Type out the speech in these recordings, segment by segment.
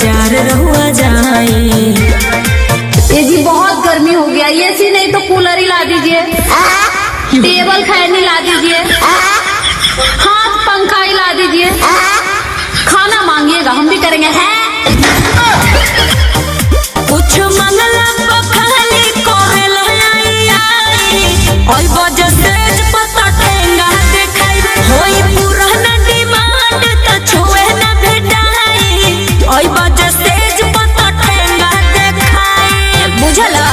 बाजार रहुआ जाए। ये जी बहुत गर्मी हो गया, एसी नहीं तो कूलर ही ला दीजिए, टेबल फैन ही ला दीजिए, हाथ पंखा ही ला दीजिए। खाना मांगिएगा हम भी करेंगे है। कुछ मंगला पखाली कोरेला आई ओई वजह से पता ठेंगा देखाई होई पुराना डिमांड त छुए न भेटाई ओई वजह से पता ठेंगा देखाई बुझला।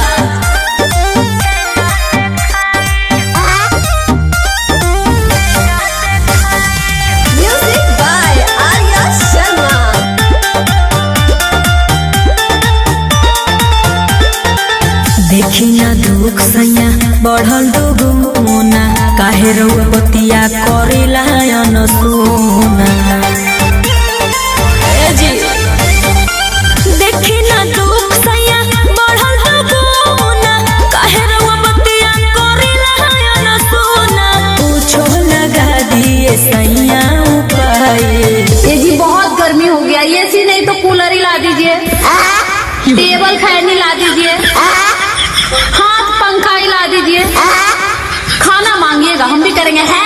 देखी ना दुख सैया बढ़ल दुगुना काहे रउआ बतिया करेला न सोना। जी देखी ना दुख सैया बढ़ल दुगुना काहे रउआ बतिया करेला न सोना। पूछो लगा दिए सैया उपाय। ये जी बहुत गर्मी हो गया, एसी नहीं तो कूलर ही ला दीजिए, टेबल फैन ही ला दीजिए, हाथ पंखा ही ला दीजिए। खाना मांगिएगा हम भी करेंगे है।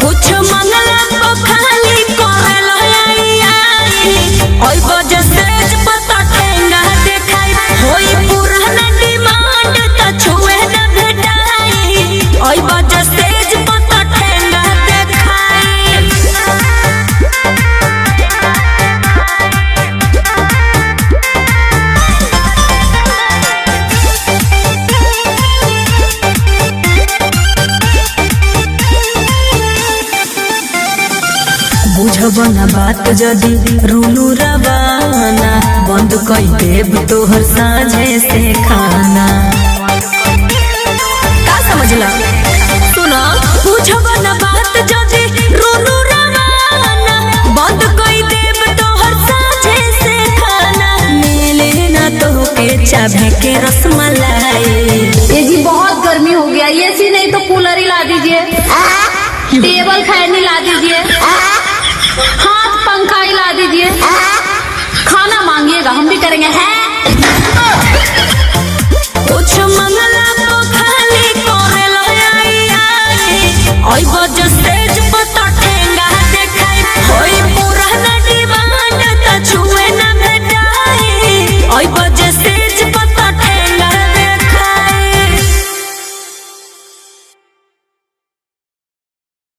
कुछ मंगला पखाली कोरेला आई ओई वजह से पता ठेंगा देखाई होई पुराना डिमांड त छुए न भेटाई ओई वजह से पता ठेंगा देखाई। बुझब न बात जदि रूलू रवाना बंद कई देव तोहर साझे से खाना। का समझला सुना बुझब न बात जदि रूलू रवाना बंद कई देव तोहर साझे से खाना। मिले ना तोहके चाभे के रसमलाई। ये जी बहुत गर्मी हो गया, एसी नहीं तो कूलर ही ला दीजिए, टेबल फैन ही ला दीजिए, हाथ पंखा ही ला दीजिए। खाना मांगिएगा हम भी करेंगे है।